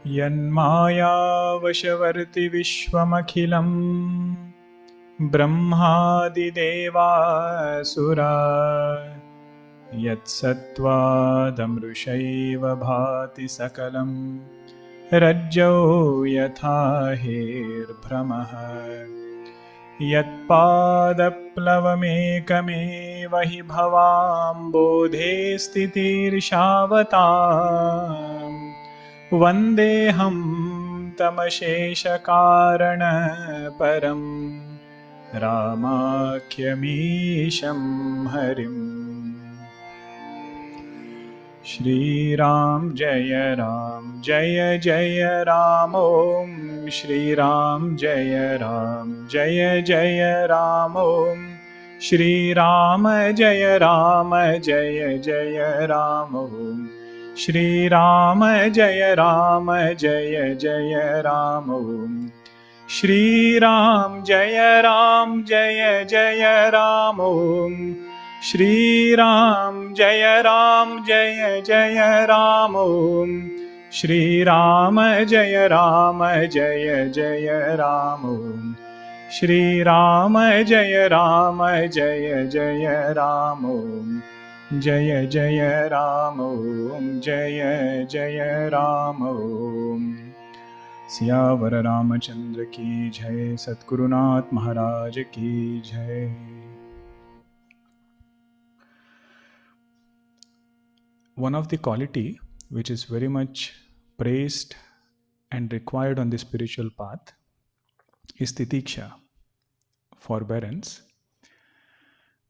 यन्मायावशवर्ति विश्वमखिलं ब्रह्मादिदेवासुरा यत्सत्त्वादमृषैव भाति सकलं रज्जौ यथा हेर्भ्रमः यत्पादप्लवमेकमेव हि भवाम्बोधे स्थितिर्षावताम् वन्देऽहं तमशेषकारणपरं रामाख्यमीशं हरिम्। श्रीराम जय जय राम ॐ श्रीराम जय जय राम ॐ श्रीराम जय जय राम ॐ श्रीराम जय जय राम ॐ श्रीराम जय जय राम ॐ श्रीराम जय जय राम ॐ श्रीराम जय जय राम ॐ श्रीराम जय जय राम ॐ जय राम ॐ जय राम ॐ। सियावर रामचंद्र की जय। सद्गुरुनाथ महाराज की जय। One of the quality which is very much praised and required on the spiritual path is titiksha, forbearance.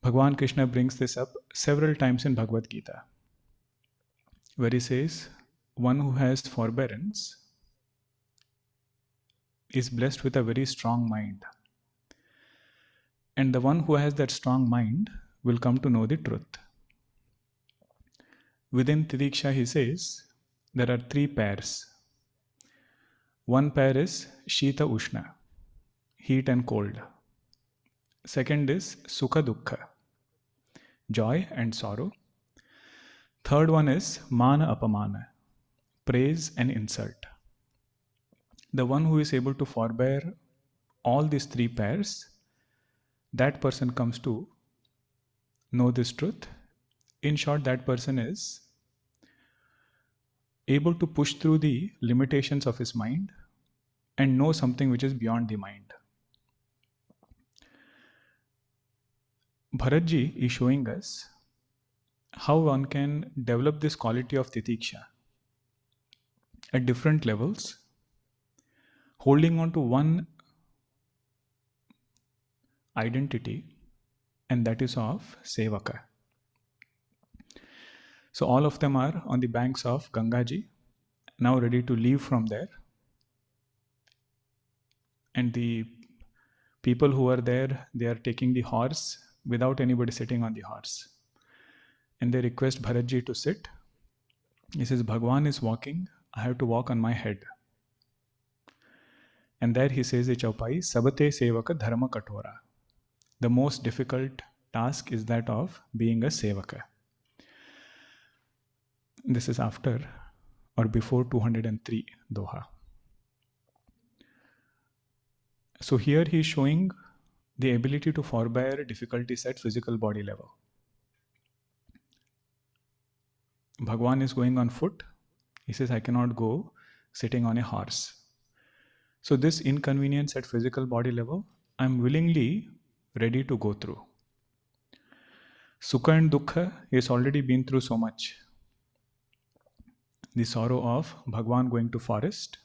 Bhagwan Krishna brings this up several times in Bhagavad Gita, where he says, one who has forbearance is blessed with a very strong mind. And the one who has that strong mind will come to know the truth. Within Titiksha, he says, there are three pairs. One pair is Shita Ushna, heat and cold. Second is Sukha Dukkha, joy and sorrow. Third one is Mana Apamana, praise and insult. The one who is able to forbear all these three pairs, that person comes to know this truth. In short, that person is able to push through the limitations of his mind and know something which is beyond the mind. Bharatji is showing us how one can develop this quality of titiksha at different levels, holding on to one identity, and that is of sevaka. So all of them are on the banks of Gangaji, now ready to leave from there. And the people who are there, they are taking the horse without anybody sitting on the horse. And they request Bharatji to sit. He says, Bhagwan is walking, I have to walk on my head. And there he says the chaupai, Sabate Sevaka Dharma Kathora. The most difficult task is that of being a sevaka. This is after or before 203 Doha. So here he is showing the ability to forbear difficulties at physical body level. Bhagwan is going on foot. He says, I cannot go sitting on a horse. So this inconvenience at physical body level, I am willingly ready to go through. Sukha and Dukkha, he has already been through so much. The sorrow of Bhagwan going to forest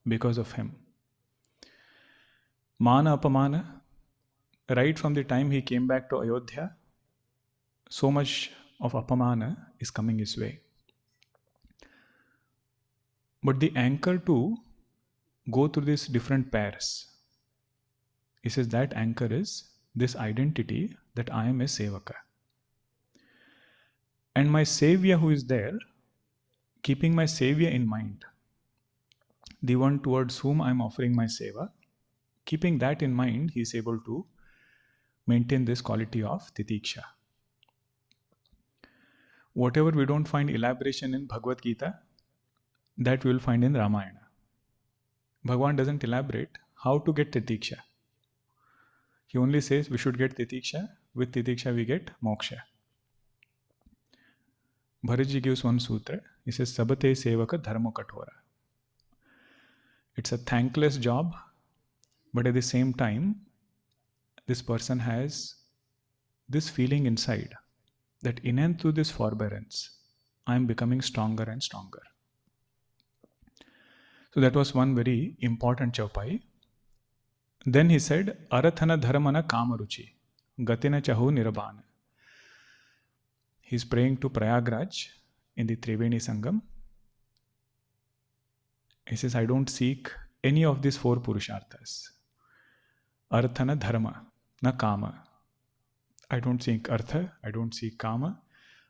because of him. Mana Apamana, right from the time he came back to Ayodhya, so much of Apamana is coming his way. But the anchor to go through these different pairs, he says that anchor is this identity that I am a sevaka. And my savior who is there, keeping my savior in mind, the one towards whom I am offering my seva, keeping that in mind, he is able to maintain this quality of titiksha. Whatever we don't find elaboration in Bhagavad Gita, that we will find in Ramayana. Bhagwan doesn't elaborate how to get titiksha. He only says we should get titiksha. With titiksha we get moksha. Bharatji gives one sutra. He says, Sabate sevaka dharma kathora. It's a thankless job, but at the same time, this person has this feeling inside that in and through this forbearance, I am becoming stronger and stronger. So that was one very important chaupai. Then he said, Arathana dharmana kamaruchi, gatina chahu nirabana. He's praying to Prayagraj in the Triveni Sangam. He says, I don't seek any of these four purusharthas. Arthana dharma, na kama. I don't seek artha, I don't seek kama,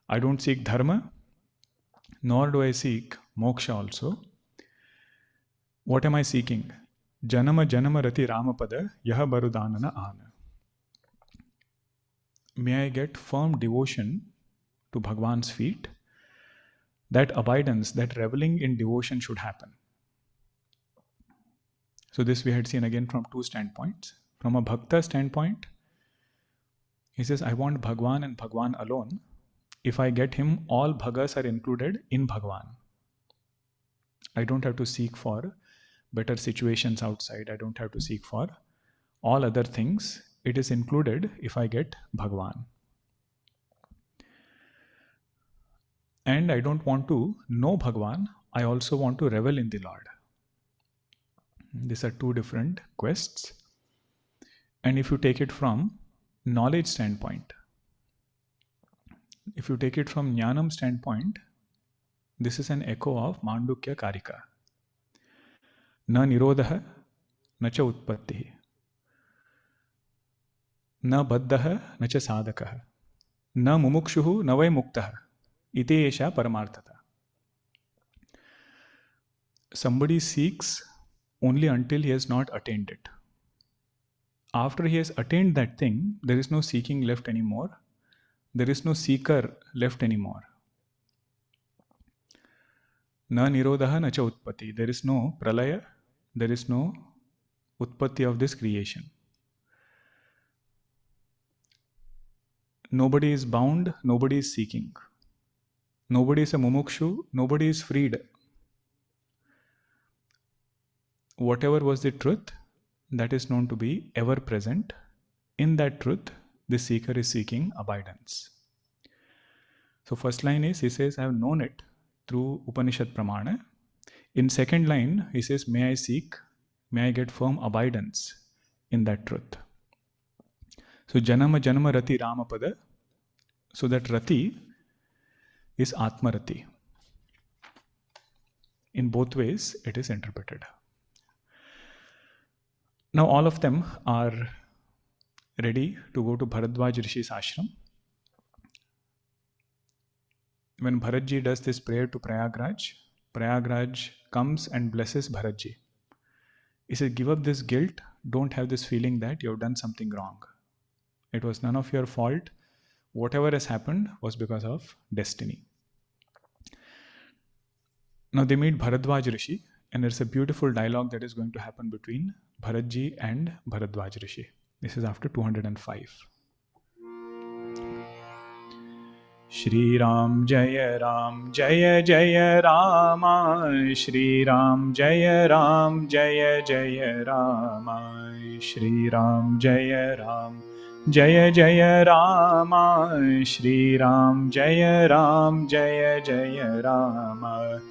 I don't seek dharma, nor do I seek moksha also. What am I seeking? Janama janama rati ramapada yaha barudanana ana. May I get firm devotion to Bhagwan's feet. That abidance, that reveling in devotion should happen. So this we had seen again from two standpoints. From a bhakta standpoint, he says, I want Bhagwan and Bhagwan alone. If I get him, all bhagas are included in Bhagwan. I don't have to seek for better situations outside. I don't have to seek for all other things. It is included if I get Bhagwan. And I don't want to know Bhagwan. I also want to revel in the Lord. These are two different quests. And if you take it from knowledge standpoint, if you take it from Jnanam standpoint, this is an echo of Mandukya Karika. Na nirodha, na cha utpatti, na baddha, na cha sadhaka, na mumukshuhu, na vai muktaha, iti esha paramarthata. Somebody seeks only until he has not attained it. After he has attained that thing, there is no seeking left anymore. There is no seeker left anymore. Na nirodha na cha utpatti. There is no pralaya. There is no utpatti of this creation. Nobody is bound. Nobody is seeking. Nobody is a mumukshu. Nobody is freed. Whatever was the truth, that is known to be ever present. In that truth, the seeker is seeking abidance. So first line is, he says, I have known it through Upanishad Pramana. In second line, he says, may I seek, may I get firm abidance in that truth. So Janama Janama Rati Ramapada. So that Rati is Atma Rati. In both ways, it is interpreted. Now all of them are ready to go to Bharadwaj Rishi's ashram. When Bharatji does this prayer to Prayagraj, Prayagraj comes and blesses Bharatji. He says, give up this guilt, don't have this feeling that you have done something wrong. It was none of your fault. Whatever has happened was because of destiny. Now they meet Bharadwaj Rishi, and there's a beautiful dialogue that is going to happen between Bharatji and Bharadwaj Rishi. This is after 205. Shri Ram Jaya Jaya Rama, Shri Ram Jaya Jaya Rama, Shri Ram Jaya Jaya Rama, Shri Ram Jaya Jaya Rama.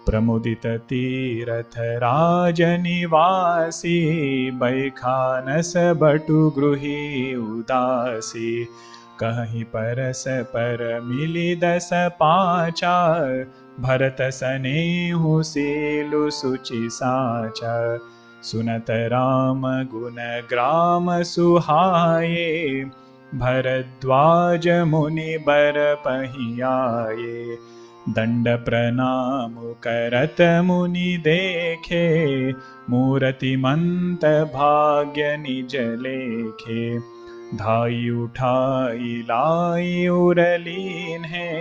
प्रमुदित Tirath राजनिवासी बैखानस बटु गृही उदासी कहीं परस पर मिली दस पाचा भरत सनेहु सीलु सुचि साचा सुनत राम गुण ग्राम सुहाये भरद्वाज मुनि बर पहियाये दंड प्रणाम करत मुनि देखे मूर्ति मंत भाग्य निज लेखे धाई उठाई लाई उरलीन है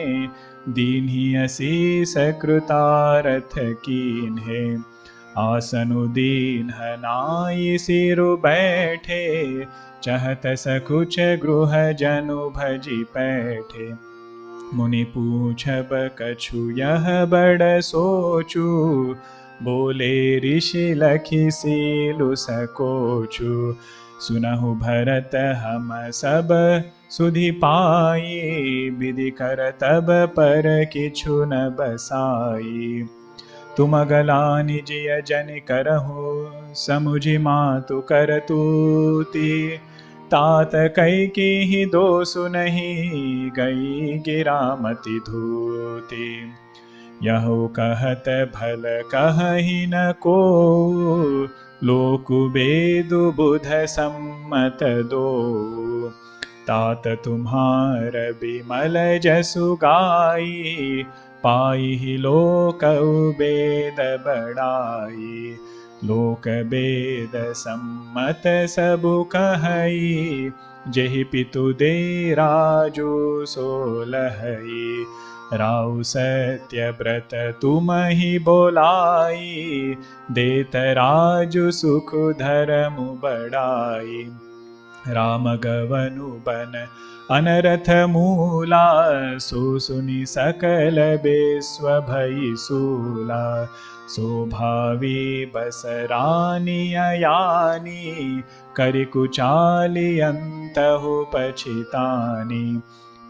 दीन्ही असीस कृतारथ कीन है आसनु दीन नाई सिरु बैठे, चहत सकुच गृह जनु भजी पैठे। मुनि पूछब कछु यह बड़ सोचू, बोले ऋषि लखि सीलु सकोचु। सुनहु भरत हम सब सुधि पाई, विधि कर तब पर किछु न बसाई। तुम अगला निज यजन करहु, समुझि मातु करतूति। तात कैकेयी दोषु नहीं, गई गिरामति धूति। यहु कहत भल कहहि न को, लोकु बेदु बुध सम्मत दो। तात तुम्हार बिमल जसु गाई, पाई लोक बेद बड़ाई। लोक बेद सम्मत सबु कहई, जेहि पितु दे राजु सोलहई। राउ सत्य व्रत तुम ही बोलाई, देत राजु सुख धर्म बड़ाई। राम गवनु बन अनरथ मूला, सो सुनि सकल बेस्व भई सूला। सो भावी बस रानी अयानी, करि कुचाली अंतहु पछितानी।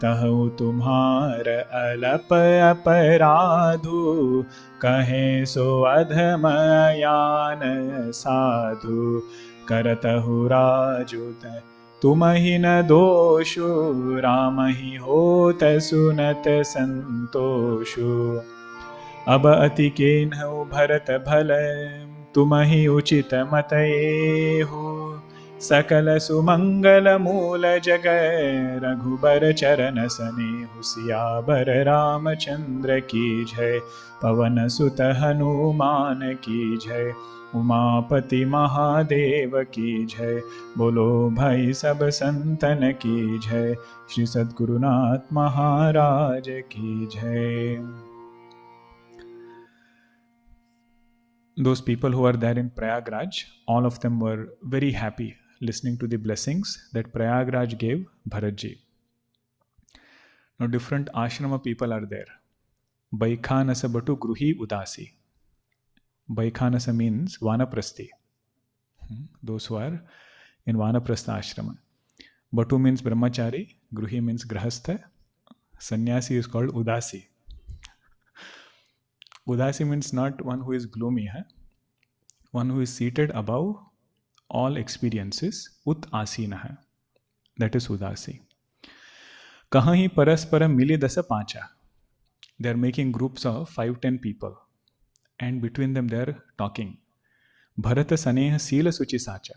तहु तुम्हार अलप अपराधु, कहे सो अधम अयान साधु। करतहु राजुत तुम ही न दोषु, राम ही होत सुनत संतोषु। अब अति केन्हु भरत भल, तुम ही उचित मत एहु। सकल सुमंगल मूल जग, रघुबर चरण सनेहु। सियावर रामचंद्र की जय, पवन सुत हनुमान की जय। उमापति महादेव की जय, बोलो भाई सब संतन की जय। श्री सद्गुरुनाथ महाराज की जय। Those people who are there in Prayagraj, all of them were very happy listening to the blessings that Prayagraj gave Bharatji. Now different ashrama people are there. Baikhanasa batu gruhi udasi. Baikhanasa means vanaprasthi. Those who are in vanaprastha ashrama. Batu means brahmachari, gruhi means grahastha, sannyasi is called udasi. Udasi means not one who is gloomy, one who is seated above all experiences, ut asina. That is udasi. Kahahi paraspara mili dasa pancha. They are making groups of 5-10 people, and between them they are talking. Bharata saneha sila suchi sacha.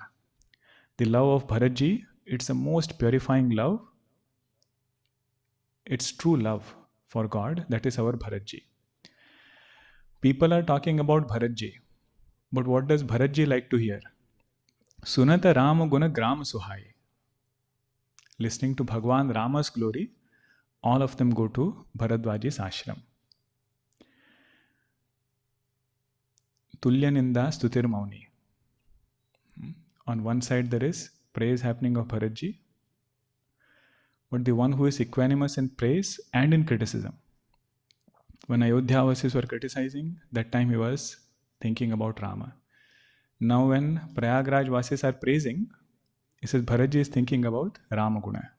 The love of Bharatji, it's the most purifying love. It's true love for God. That is our Bharatji. People are talking about Bharatji, but what does Bharatji like to hear? Sunata Rama Guna Gram Suhai. Listening to Bhagwan Rama's glory, all of them go to Bharadwaji's ashram. Tulyaninda Stutir Mauni. On one side there is praise happening of Bharatji, but the one who is equanimous in praise and in criticism. When Ayodhyavasis were criticizing, that time he was thinking about Rama. Now when Prayagraj Vasis are praising, he says Bharatji is thinking about Rama Guna.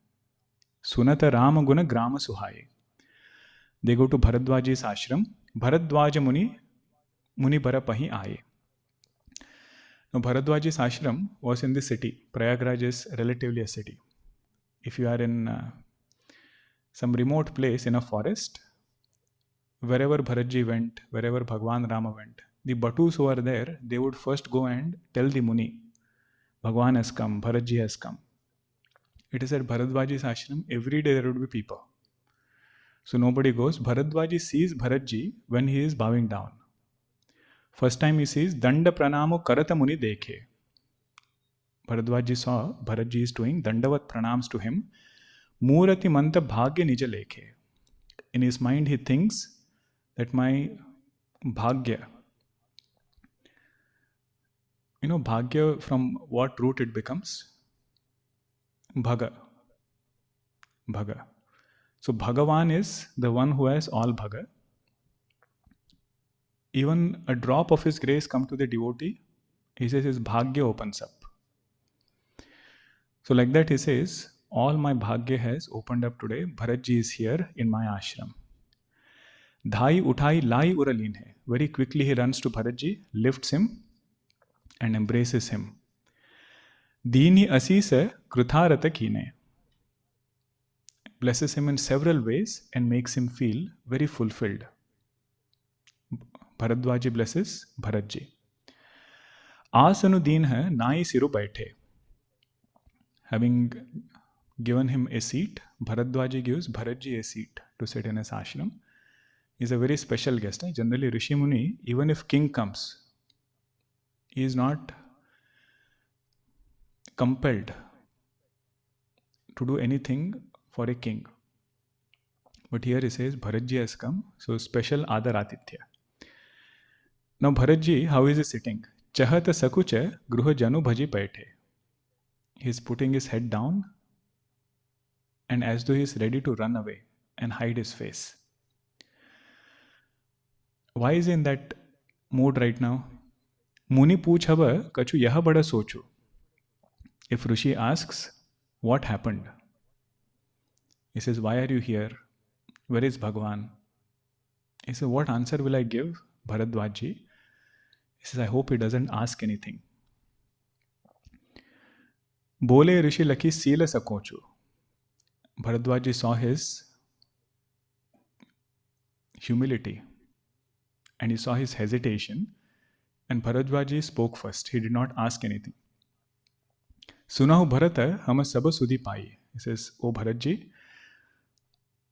Sunata Rama Guna Grama Suhai. They go to Bharadwaji's ashram. Bharadwaja Muni Barapahi Aaye. Now Bharadwaji's ashram was in the city. Prayagraj is relatively a city. If you are in some remote place in a forest, wherever Bharatji went, wherever Bhagwan Rama went, the Batus who are there, they would first go and tell the Muni, Bhagwan has come, Bharatji has come. It is at Bharadwaji's ashram, every day there would be people. So nobody goes. Bharadwaji sees Bharatji when he is bowing down. First time he sees, Danda Pranamu Karata Muni Dekhe. Bharadwaji saw Bharatji is doing Dandavat Pranams to him. Murati Manta Bhagya Nija Lekhe. In his mind he thinks that my Bhagya, Bhagya, from what root it becomes? Bhaga. Bhaga. So Bhagavan is the one who has all Bhaga. Even a drop of his grace come to the devotee, he says his Bhagya opens up. So like that he says, all my Bhagya has opened up today. Bharatji is here in my ashram. Dhai uthai lai uralin hai. Very quickly he runs to Bharatji, lifts him and embraces him. Dini asisa krutharata kine. Blesses him in several ways and makes him feel very fulfilled. Bharadwaji blesses Bharatji. Asanu deen hai nai siru baithe. Having given him a seat, Bharadwaji gives Bharatji a seat to sit in his ashram. He is a very special guest. Generally, Rishi Muni, even if king comes, he is not compelled to do anything for a king. But here he says, Bharatji has come, so special Adar Atithya. Now Bharatji, how is he sitting? Chahata sakucha gruha janu bhaji paithe. He is putting his head down and as though he is ready to run away and hide his face. Why is he in that mood right now? Muni poochhava kachu yaha bada sochu. If Rishi asks, what happened? He says, why are you here? Where is Bhagavan? He says, what answer will I give Bharadwaji? He says, I hope he doesn't ask anything. Bole Rishi Laki Sila Sakochu. Bharadwaji saw his humility and he saw his hesitation, and Bharadwaji spoke first. He did not ask anything. Sunahu Bharata hama saba sudhi pai. He says, O Bharatji,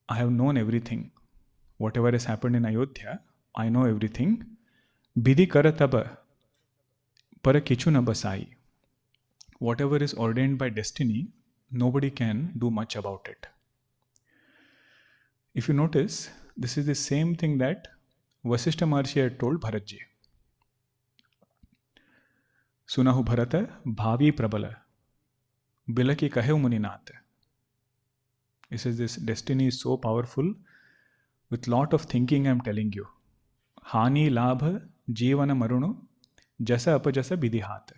I have known everything. Whatever has happened in Ayodhya, I know everything. Bidhi karataba para kichu na basai. Whatever is ordained by destiny, nobody can do much about it. If you notice, this is the same thing that Vasishtha Maharshi had told Bharatji. Sunahu Bharata bhavi prabala bilaki kahev muninath. He says this destiny is so powerful. With lot of thinking I am telling you. Hani labha jivana marunu jasa apajasa bidhihat.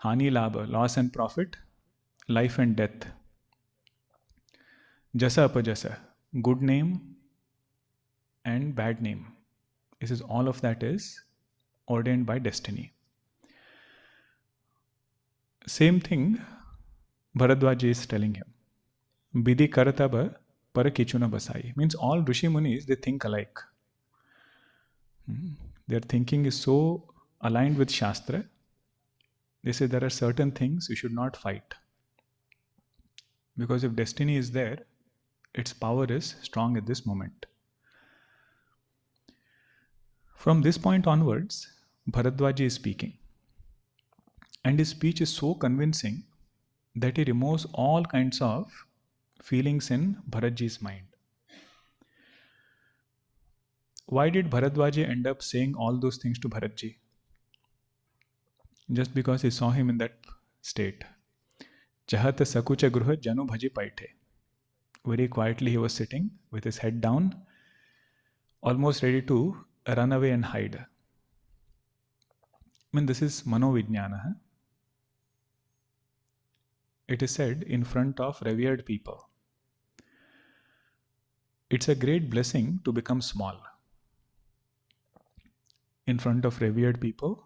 Hani labha, loss and profit, life and death. Jasa apajasa, good name and bad name. He says all of that is ordained by destiny. Same thing Bharadwaji is telling him. Bidhi karataba para kichuna basai. Means all Rishi Munis, they think alike. Their thinking is so aligned with Shastra. They say there are certain things you should not fight. Because if destiny is there, its power is strong at this moment. From this point onwards, Bharadwaji is speaking. And his speech is so convincing that he removes all kinds of feelings in Bharatji's mind. Why did Bharadwaji end up saying all those things to Bharatji? Just because he saw him in that state. Chahata sakucha gruha janu bhaji paithe. Very quietly he was sitting with his head down, almost ready to run away and hide. I mean, this is manovijnana. It is said in front of revered people. It's a great blessing to become small. In front of revered people,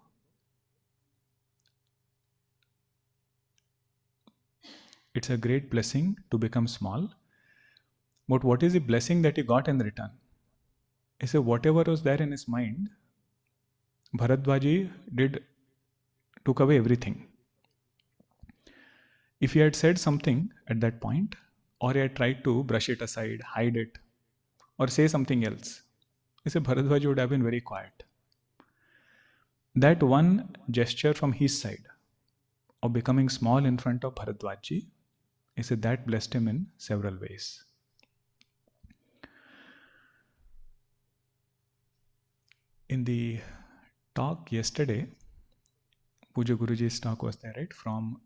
it's a great blessing to become small. But what is the blessing that he got in return? He said whatever was there in his mind, Bharadwaji took away everything. If he had said something at that point, or he had tried to brush it aside, hide it, or say something else, he said Bharadwaji would have been very quiet. That one gesture from his side of becoming small in front of Bharadwaji, he said that blessed him in several ways. In the talk yesterday, Puja Guruji's talk was there, right? From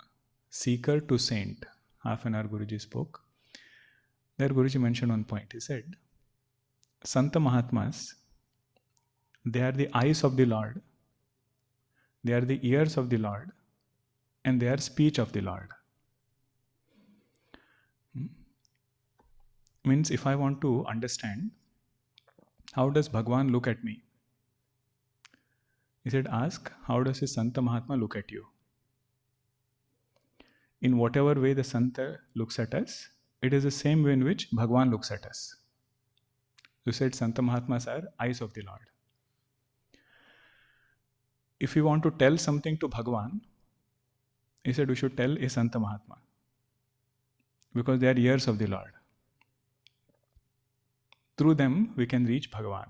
seeker to saint. Half an hour Guruji spoke. There Guruji mentioned one point. He said, Santa Mahatmas, they are the eyes of the Lord, they are the ears of the Lord, and they are speech of the Lord. Means if I want to understand, how does Bhagwan look at me? He said, ask, how does his Santa Mahatma look at you? In whatever way the Santa looks at us, it is the same way in which Bhagwan looks at us. You said Santa Mahatmas are eyes of the Lord. If you want to tell something to Bhagwan, he said we should tell a Santa Mahatma, because they are ears of the Lord. Through them we can reach Bhagwan.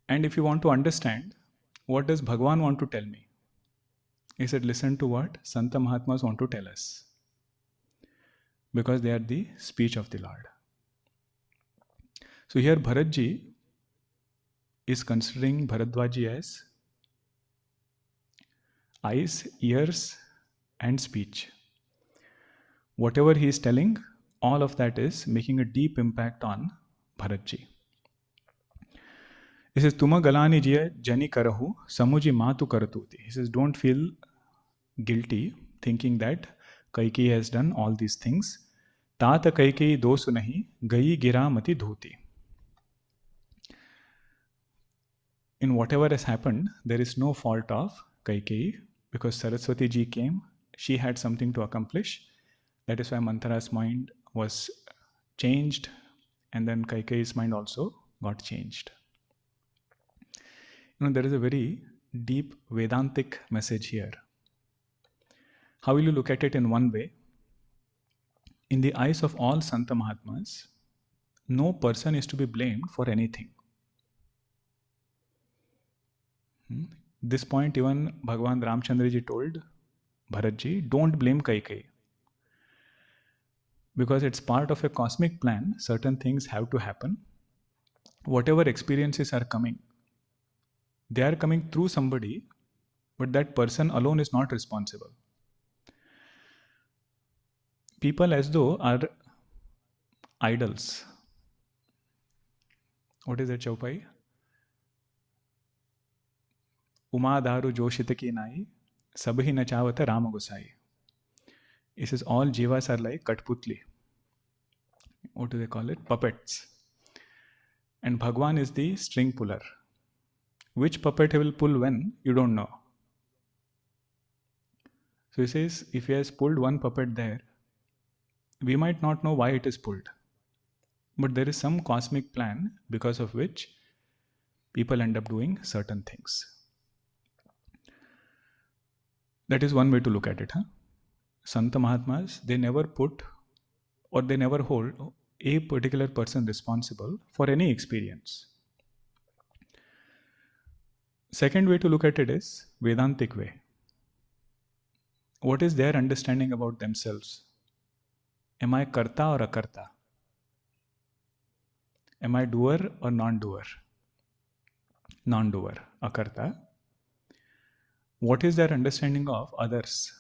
And if you want to understand, what does Bhagwan want to tell me? He said, listen to what Santa Mahatmas want to tell us, because they are the speech of the Lord. So here Bharatji is considering Bharadwaji as eyes, ears, and speech. Whatever he is telling, all of that is making a deep impact on Bharatji. He says, Tuma galani jiya jani karahu, samuji matu karatuti. He says, don't feel guilty thinking that Kaikeyi has done all these things. Tata Kaikeyi dosu nahi, gayi gira mati dhuti. In whatever has happened, there is no fault of Kaikeyi, because Saraswati ji came, she had something to accomplish. That is why Manthara's mind was changed, and then Kaikeyi's mind also got changed. There is a very deep Vedantic message here. How will you look at it in one way? In the eyes of all Santa Mahatmas, no person is to be blamed for anything. This point even Bhagwan Ramchandraji told Bharatji, don't blame Kaikeyi. Because it's part of a cosmic plan, certain things have to happen. Whatever experiences are coming, they are coming through somebody, but that person alone is not responsible. People as though are idols. What is that chaupai? Uma daru joshita ki nai, sabhi nachavata Rama Gosai. It says all jivas are like Katputli. What do they call it? Puppets. And Bhagwan is the string puller. Which puppet he will pull when, you don't know. So he says, if he has pulled one puppet there, we might not know why it is pulled. But there is some cosmic plan because of which people end up doing certain things. That is one way to look at it. Santa Mahatmas, they never put or they never hold a particular person responsible for any experience. Second way to look at it is Vedantic way. What is their understanding about themselves? Am I karta or akarta? Am I doer or non-doer? Non-doer, akarta. What is their understanding of others?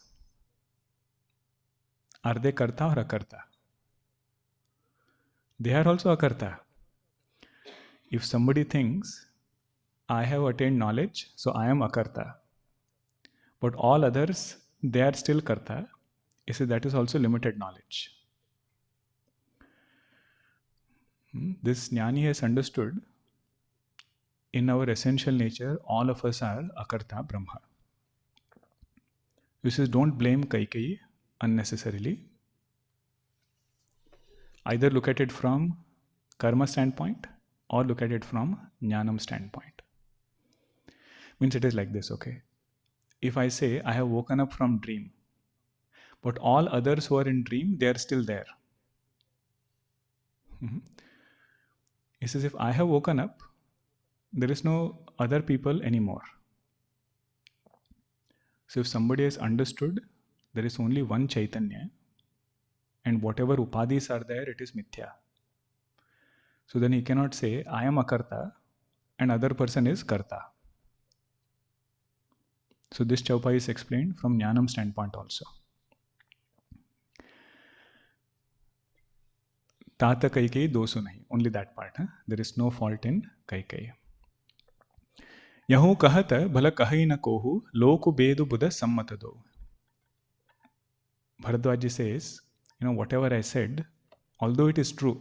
Are they karta or akarta? They are also akarta. If somebody thinks, I have attained knowledge, so I am akarta. But all others, they are still karta. You see, that is also limited knowledge. This jnani has understood, in our essential nature, all of us are akarta Brahma. This is, don't blame Kaikeyi unnecessarily. Either look at it from karma standpoint or look at it from jnanam standpoint. Means it is like this, okay? If I say I have woken up from dream, but all others who are in dream, they are still there. He says, if I have woken up, there is no other people anymore. So if somebody has understood, there is only one Chaitanya, and whatever upadhis are there, it is mithya. So then he cannot say, I am akarta, and other person is karta. So this chaupai is explained from Jnanam standpoint also. Tata Kaikai dosu nahi. Only that part. There is no fault in Kaikai. Yahu kahata bhala kahai na kohu loku bedu buddha sammata do. Bharadwaji says, whatever I said, although it is true,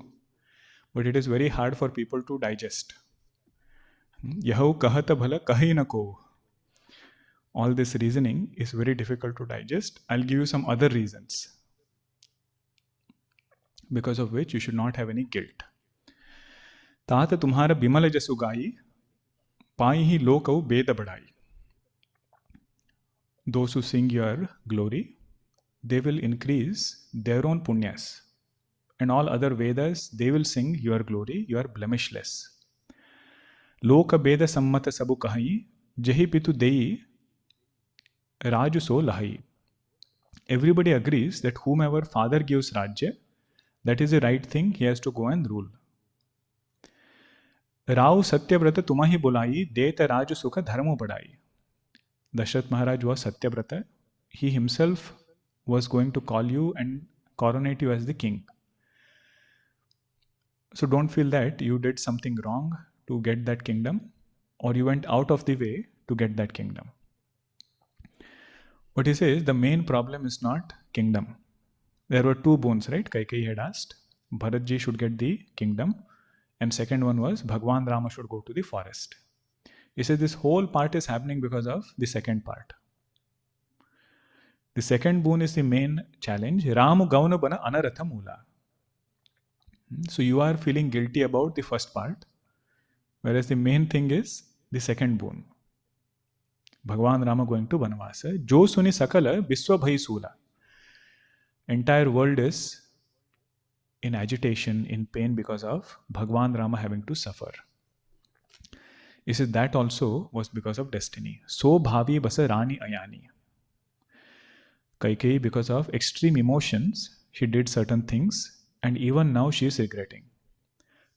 but it is very hard for people to digest. Yahu kahata bhala kahai na kohu. All this reasoning is very difficult to digest. I'll give you some other reasons because of which you should not have any guilt. तात तुम्हारा बिमल जसु गाई पाई ही लोकौ बेद बढ़ाई. Those who sing your glory, they will increase their own punyas. And all other Vedas, they will sing your glory, you are blemishless. Loka beda sammata sabu kahai, jahi pitu dei raju so lahai. Everybody agrees that whomever father gives rajya, that is the right thing, he has to go and rule. Rao Satyavrata tumahi bulai, deta raju sukha dharmo padai. Dashrath Maharaj was Satyavrata. He himself was going to call you and coronate you as the king. So don't feel that you did something wrong to get that kingdom, or you went out of the way to get that kingdom. But he says the main problem is not kingdom. There were two boons, right? Kaikeyi had asked. Bharatji should get the kingdom. And second one was Bhagwan Rama should go to the forest. He says this whole part is happening because of the second part. The second boon is the main challenge. Ramu Gauna Bana Anaratha Mula. So you are feeling guilty about the first part, whereas the main thing is the second boon. Bhagwan Rama going to Vanvasa. Jo suni sakala biswa bhai sula. Entire world is in agitation, in pain because of Bhagwan Rama having to suffer. He says that also was because of destiny. So bhavi basa rani ayani. Kaikeyi, because of extreme emotions, she did certain things, and even now she is regretting.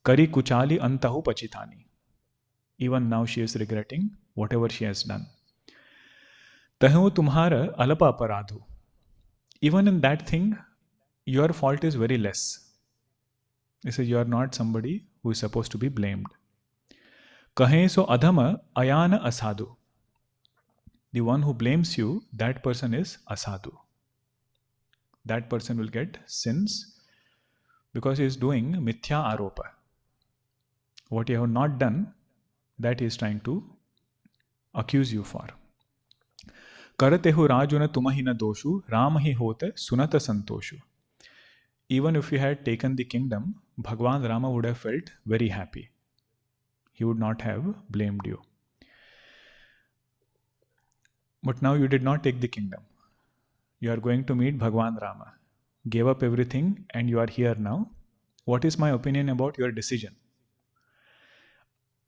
Kari kuchali antahu pachitani. Even now she is regretting whatever she has done. Tahu tumhara alapa aparadhu. Even in that thing, your fault is very less. He says you are not somebody who is supposed to be blamed. Kahe so adhama ayana asadhu. The one who blames you, that person is asadhu. That person will get sins because he is doing mithya aropa. What you have not done, that he is trying to accuse you for. Karatehu rajuna tumahina doshu, ramahi hota sunata santoshu. Even if you had taken the kingdom, Bhagwan Rama would have felt very happy. He would not have blamed you. But now you did not take the kingdom. You are going to meet Bhagwan Rama. Gave up everything and you are here now. What is my opinion about your decision?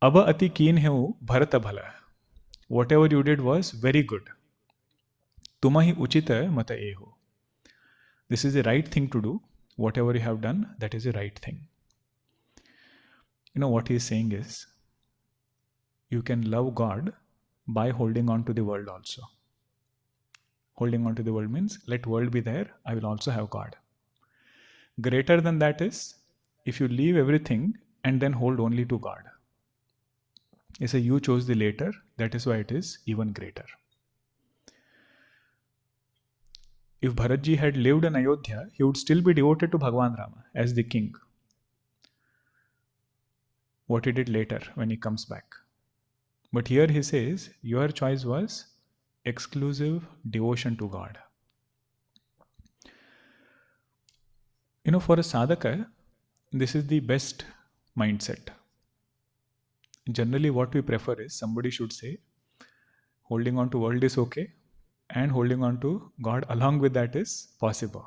Aba ati keen heu bharata bhala. Whatever you did was very good. Tumahi uchita mata eho. This is the right thing to do. Whatever you have done, that is the right thing. What he is saying is, you can love God by holding on to the world also. Holding on to the world means, let world be there, I will also have God. Greater than that is, if you leave everything and then hold only to God. He says, you chose the later, that is why it is even greater. If Bharatji had lived in Ayodhya, he would still be devoted to Bhagwan Rama as the king. What he did later when he comes back. But here he says, your choice was exclusive devotion to God. For a sadhaka, this is the best mindset. Generally what we prefer is, somebody should say, holding on to world is okay, and holding on to God along with that is possible.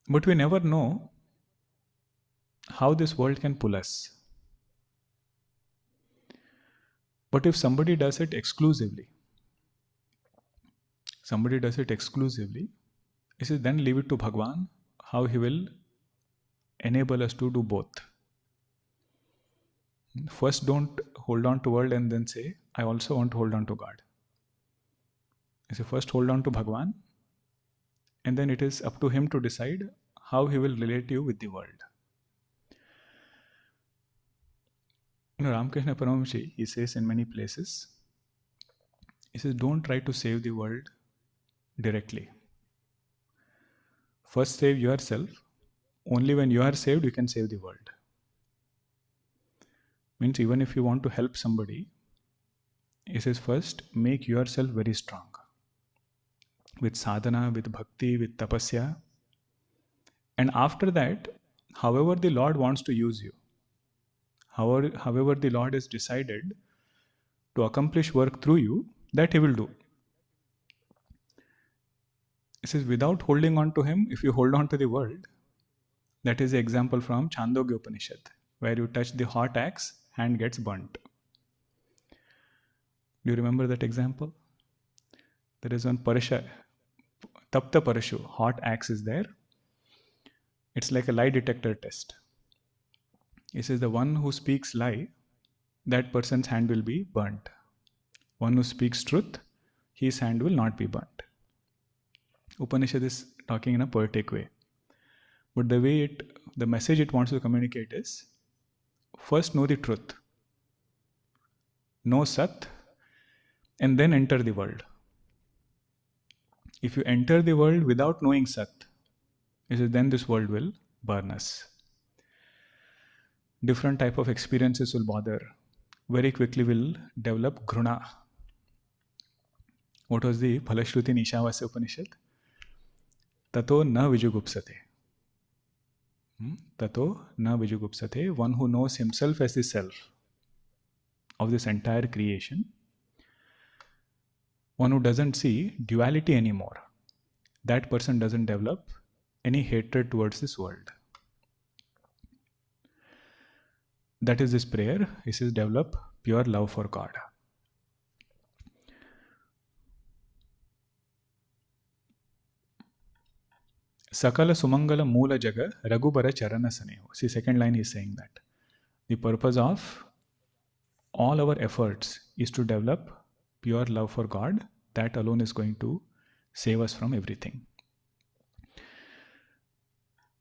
But we never know how this world can pull us. But if somebody does it exclusively, he says, then leave it to Bhagwan, how he will enable us to do both. First, don't hold on to world and then say, I also want to hold on to God. So first hold on to Bhagwan, and then it is up to him to decide how he will relate you with the world. Ramakrishna Paramhamsa, he says in many places, he says, don't try to save the world directly. First save yourself. Only when you are saved, you can save the world. Means even if you want to help somebody, he says first, make yourself very strong. With sadhana, with bhakti, with tapasya. And after that, however the Lord wants to use you, however the Lord has decided to accomplish work through you, that he will do. He says, without holding on to him, if you hold on to the world, that is the example from Chandogya Upanishad, where you touch the hot axe, hand gets burnt. Do you remember that example? There is one Parasha, Tapta Parashu, hot axe is there. It's like a lie detector test. He says the one who speaks lie, that person's hand will be burnt. One who speaks truth, his hand will not be burnt. Upanishad is talking in a poetic way. But the message it wants to communicate is, first know the truth. Know Sat, and then enter the world. If you enter the world without knowing Sat, then this world will burn us. Different type of experiences will bother. Very quickly will develop gruna. What was the Phalashruti in Ishavasya Upanishad? Tato na vijugupsate. Tato na vijugupsate. One who knows himself as the self of this entire creation. One who doesn't see duality anymore. That person doesn't develop any hatred towards this world. That is this prayer. He says, develop pure love for God. Sakala Sumangala Moola Jaga Raghubara Charana Saneho. See, second line is saying that. The purpose of all our efforts is to develop pure love for God. That alone is going to save us from everything.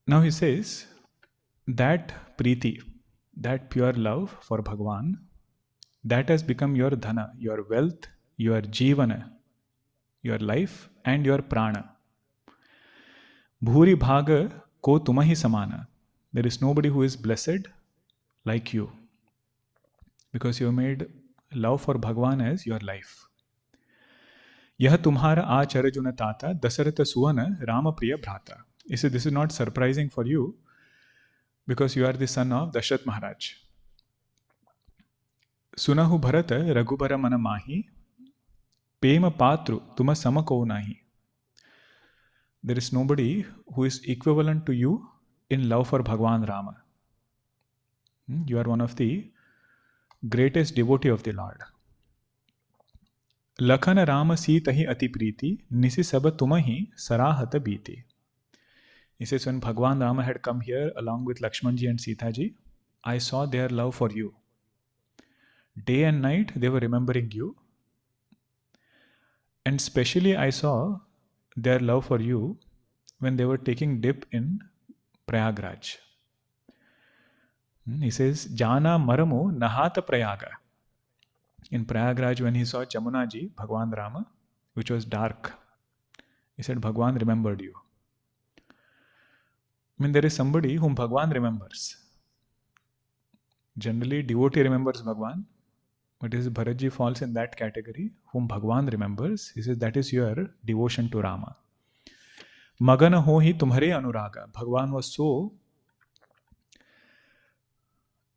Now he says that Preeti, that pure love for Bhagwan, that has become your dhana, your wealth, your jivana, your life and your prana. Bhuri bhaga ko tumahi samana. There is nobody who is blessed like you. Because you have made love for Bhagwan as your life. Yah tumhara acharajuna tata dasarata suwana rama priya bhrata. He said, this is not surprising for you because you are the son of Dashrath Maharaj. Sunahu bharata raghubara mana mahi pema patru tuma samako nahi. There is nobody who is equivalent to you in love for Bhagwan Rama. You are one of the greatest devotee of the Lord. Lakhana Rama Sitahi Ati Preeti Nisi Saba Tumahi Sarahata Biti. He says, when Bhagwan Rama had come here along with Lakshmanji and Sitaji, I saw their love for you. Day and night they were remembering you. And especially I saw their love for you when they were taking dip in Prayagraj. He says, Jana Maramu Nahata Prayaga. In Prayagraj, when he saw Jamunaji, Bhagwan Rama, which was dark, he said, Bhagwan remembered you. There is somebody whom Bhagwan remembers. Generally, devotee remembers Bhagwan, but his Bharatji falls in that category, whom Bhagwan remembers. He says, that is your devotion to Rama. Magana ho hi tumhare anuraga. Bhagwan was so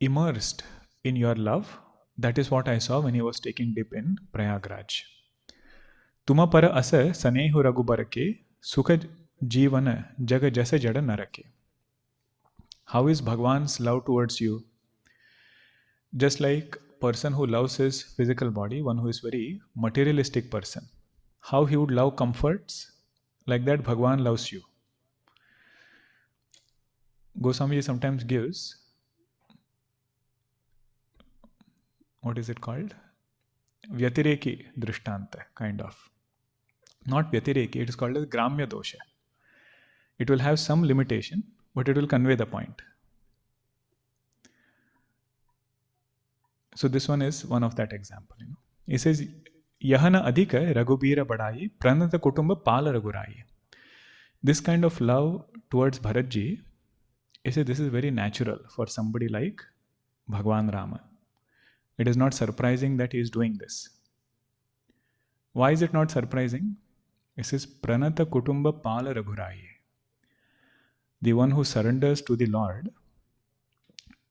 immersed in your love. That is what I saw when he was taking dip in Prayagraj. Tuma para asa sanehu raghubarake sukha jivana jaga jasa jada narake. How is Bhagwan's love towards you? Just like person who loves his physical body, one who is very materialistic person, how he would love comforts, like that Bhagwan loves you. Goswami sometimes gives, what is it called? Vyatireki Drishtanta, kind of. Not Vyatireki, it is called as Gramya Dosha. It will have some limitation, but it will convey the point. So this one is one of that example. It says, Yahana Adhika Raghubira Badai Pranata Kutumba Pala Raghurai. This kind of love towards Bharatji, he says this is very natural for somebody like Bhagwan Rama. It is not surprising that he is doing this. Why is it not surprising? It says Pranata Kutumba Pala Raghurai. The one who surrenders to the Lord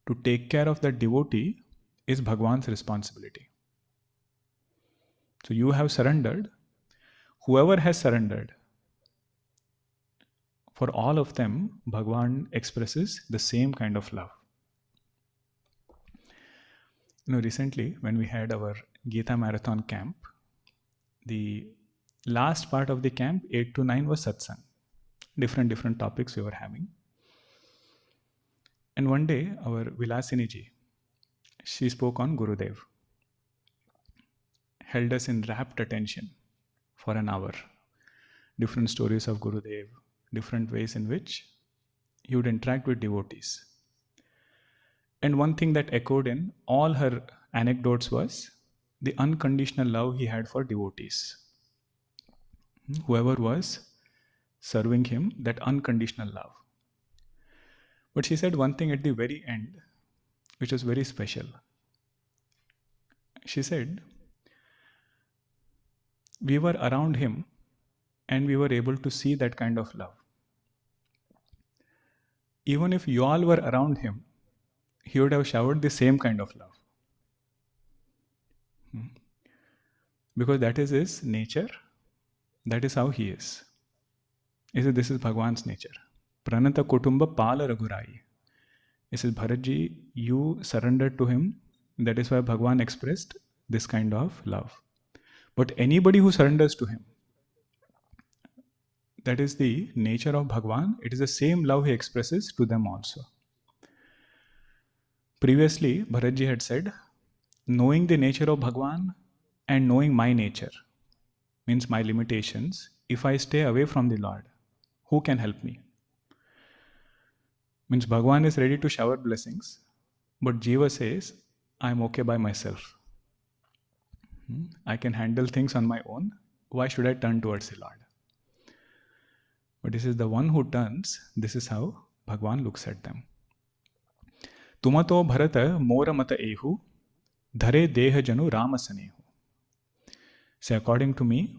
to take care of that devotee is Bhagwan's responsibility. So you have surrendered. Whoever has surrendered, for all of them, Bhagwan expresses the same kind of love. Recently, when we had our Gita Marathon camp, the last part of the camp, 8 to 9, was satsang. Different topics we were having. And one day, our Vilasini ji, she spoke on Gurudev. Held us in rapt attention for an hour. Different stories of Gurudev, different ways in which he would interact with devotees. And one thing that echoed in all her anecdotes was the unconditional love he had for devotees. Whoever was serving him, that unconditional love. But she said one thing at the very end, which was very special. She said, we were around him and we were able to see that kind of love. Even if you all were around him, he would have showered the same kind of love. Because that is his nature. That is how he is. He said, this is Bhagwan's nature. Pranata Kutumba Pala Raghurai. He says, Bharatji, you surrendered to him. That is why Bhagwan expressed this kind of love. But anybody who surrenders to him, that is the nature of Bhagwan. It is the same love he expresses to them also. Previously, Bharatji had said, knowing the nature of Bhagwan and knowing my nature, means my limitations, if I stay away from the Lord, who can help me? Means Bhagwan is ready to shower blessings, but Jiva says, I am okay by myself. I can handle things on my own. Why should I turn towards the Lord? But this is the one who turns. This is how Bhagwan looks at them. Tumato Bharata Mora Mata Ehu Dhare Deha Janu Rama Sanehu. Say, according to me,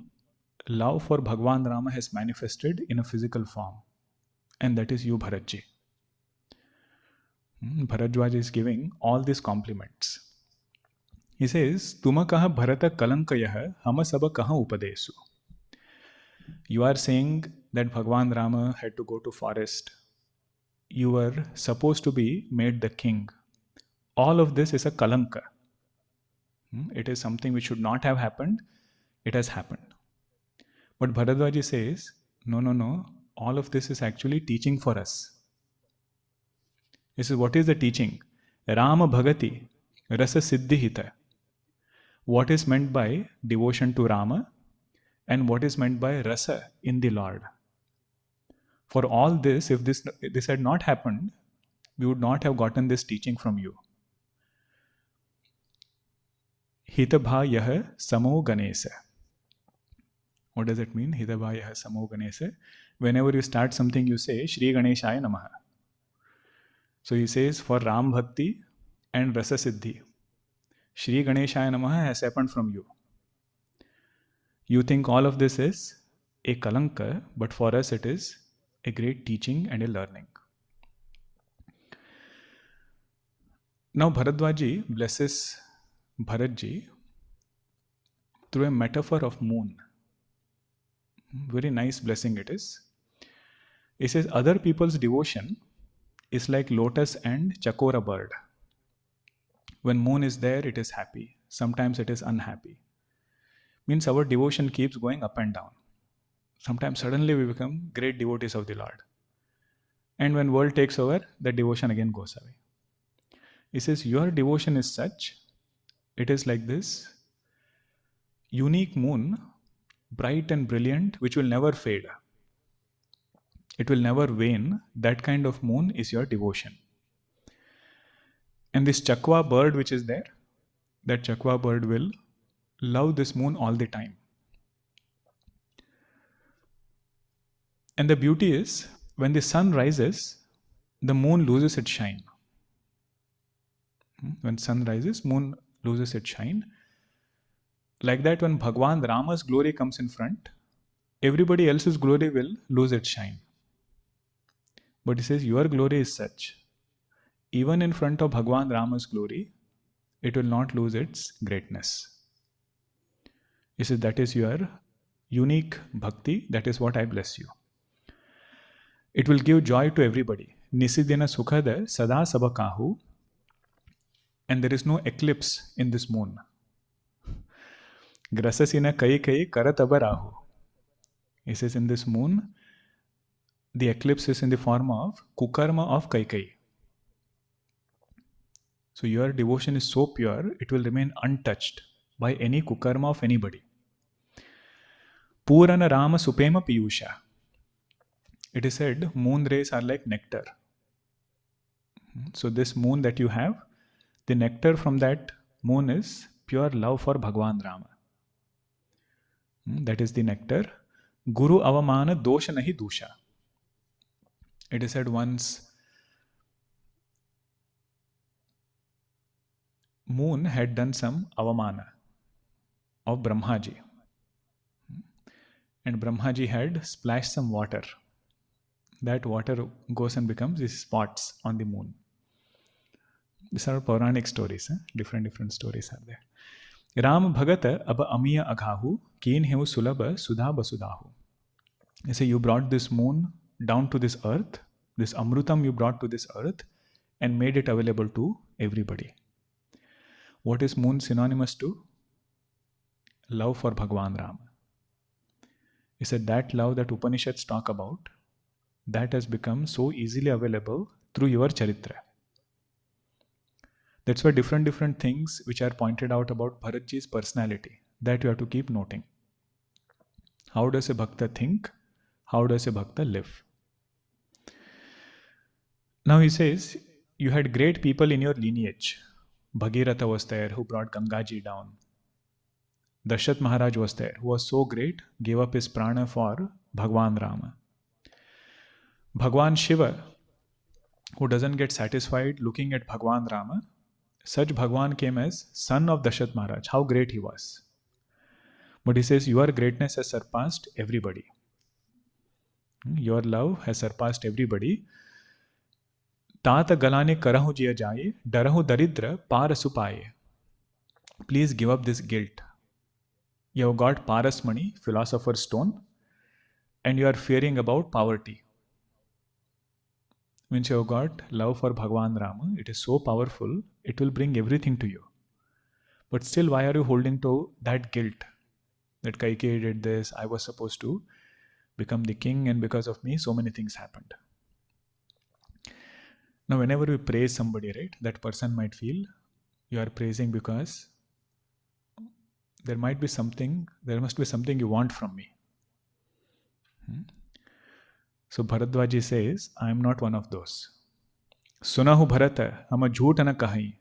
love for Bhagwan Rama has manifested in a physical form. And that is you, Bharatji. Bharadwaj is giving all these compliments. He says, Tuma kaha Bharata kalankayaha hama saba kaha upadesu. You are saying that Bhagwan Rama had to go to forest. You were supposed to be made the king. All of this is a kalanka. It is something which should not have happened. It has happened. But Bharadwaji says, no. All of this is actually teaching for us. This is what is the teaching? Rama Bhagati Rasa Siddhihita. What is meant by devotion to Rama and what is meant by rasa in the Lord. For all this, if this had not happened, we would not have gotten this teaching from you. Hitabhayah samo ganesa. What does it mean? Hitabhayah samo ganesa. Whenever you start something, you say Shri Ganeshaya Namaha. So he says for Ram Bhakti and Rasa Siddhi, Shri Ganeshaya Namaha has happened from you. You think all of this is a kalanka, but for us it is a great teaching and a learning. Now Bharadwaji blesses Bharatji through a metaphor of moon. Very nice blessing it is. He says other people's devotion is like lotus and chakora bird. When moon is there, it is happy. Sometimes it is unhappy. Means our devotion keeps going up and down. Sometimes suddenly we become great devotees of the Lord. And when world takes over, the devotion again goes away. He says, your devotion is such, it is like this unique moon, bright and brilliant, which will never fade. It will never wane. That kind of moon is your devotion. And this chakwa bird which is there, that chakwa bird will love this moon all the time. And the beauty is, when the sun rises, the moon loses its shine. When sun rises, moon loses its shine. Like that, when Bhagwan Rama's glory comes in front, everybody else's glory will lose its shine. But he says, your glory is such. Even in front of Bhagwan Rama's glory, it will not lose its greatness. He says, that is your unique bhakti. That is what I bless you. It will give joy to everybody. Nisidina sukhada sada sabakahu. And there is no eclipse in this moon. Grasasina kai kai karatabarahu. He says, in this moon, the eclipse is in the form of kukarma of kai kai. So your devotion is so pure, it will remain untouched by any kukarma of anybody. Purana Rama Supema Piyusha. It is said, moon rays are like nectar. So this moon that you have, the nectar from that moon is pure love for Bhagwan Rama. That is the nectar. Guru avamana dosha nahi dusha. It is said once moon had done some avamana of Brahmaji. And Brahmaji had splashed some water. That water goes and becomes these spots on the moon. These are Puranic stories. Different stories are there. Ram Bhagata Abba Amiya Aghahu Keen Heu Sulabha Sudha Basudahu. They say, you brought this moon down to this earth, this Amrutam you brought to this earth and made it available to everybody. What is moon synonymous to? Love for Bhagwan Rama. He said that love that Upanishads talk about, that has become so easily available through your charitra. That's why different things which are pointed out about Bharatji's personality, that you have to keep noting. How does a bhakta think? How does a bhakta live? Now he says, you had great people in your lineage. Bhagiratha was there, who brought Gangaji down. Dasharat Maharaj was there, who was so great, gave up his prana for Bhagwan Rama. Bhagwan Shiva, who doesn't get satisfied looking at Bhagwan Rama, such Bhagwan came as son of Dasharat Maharaj. How great he was. But he says, your greatness has surpassed everybody. Your love has surpassed everybody. Tata galane karahu jiya jaye, darahu daridra parasupaye. Please give up this guilt. You have got parasmani, philosopher's stone, and you are fearing about poverty. When you have got love for Bhagwan Rama, it is so powerful, it will bring everything to you. But still, why are you holding to that guilt? That Kaikeyi did this, I was supposed to become the king, and because of me, so many things happened. Now, whenever we praise somebody, right, that person might feel you are praising because there must be something you want from me. So Bharadwaji says, I am not one of those. Sunahu Bharata, hama jhoot na kahi.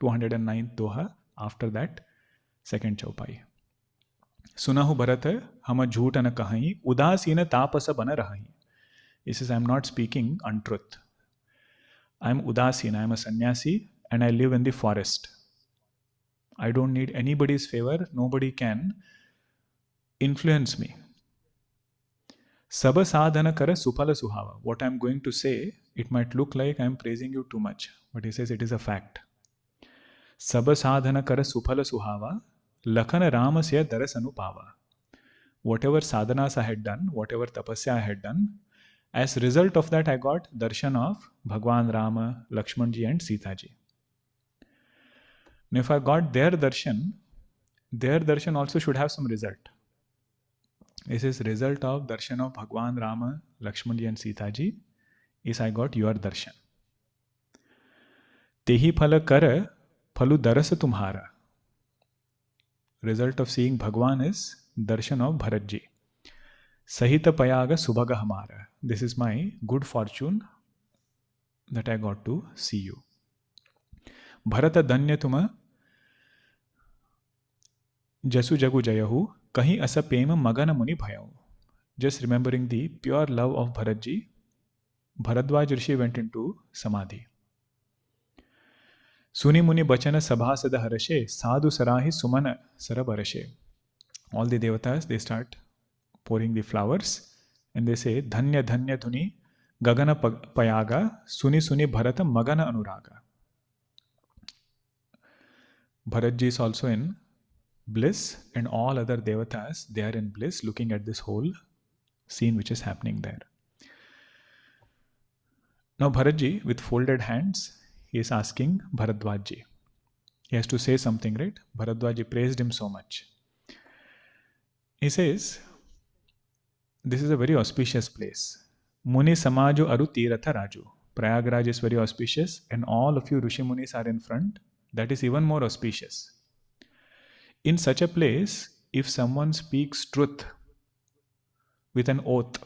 209th doha, after that, second chaupai. Sunahu Bharata, hama jhoot na kahi, udasina tapasa bana rahi. He says, I am not speaking untruth. I am udasina, I am a sannyasi, and I live in the forest. I don't need anybody's favor. Nobody can influence me. Saba sadhana kara supala suhava. What I am going to say, it might look like I am praising you too much. But he says it is a fact. Saba sadhana kara supala suhava. Lakhana ramasya darasanupava. Whatever sadhanas I had done, whatever tapasya I had done, as a result of that I got darshan of Bhagwan Rama, Lakshmanji and Sitaji. And if I got their darshan also should have some result. This is result of darshan of Bhagwan Rama, Lakshmanji and Sitaji is I got your darshan. Tehi phala kara phalu darasa tumhara. result of seeing Bhagwan is darshan of Bharatji. Sahita payaga subhaga hamara. This is my good fortune that I got to see you. Bharata dhanya tuma jasu jagu jayahu kahi asa pema magana muni bhayahu. Just remembering the pure love of Bharatji, Bharadwaj Rishi went into Samadhi. Suni muni bachana sabhasada harashe sadhu sarahi sumana sarabarashe. All the devatas, they start pouring the flowers and they say dhanya dhanya dhuni gagana payaga suni suni bharata magana anuraga. Bharatji is also in bliss and all other devatas, they are in bliss looking at this whole scene which is happening there. Now Bharatji, with folded hands, he is asking Bharadwajji. He has to say something, right? Bharadwajji praised him so much. He says, this is a very auspicious place. Muni Samajo Aru Tiratha Raju. Prayagraj is very auspicious and all of you Rishi Munis are in front. That is even more auspicious. In such a place, if someone speaks truth with an oath,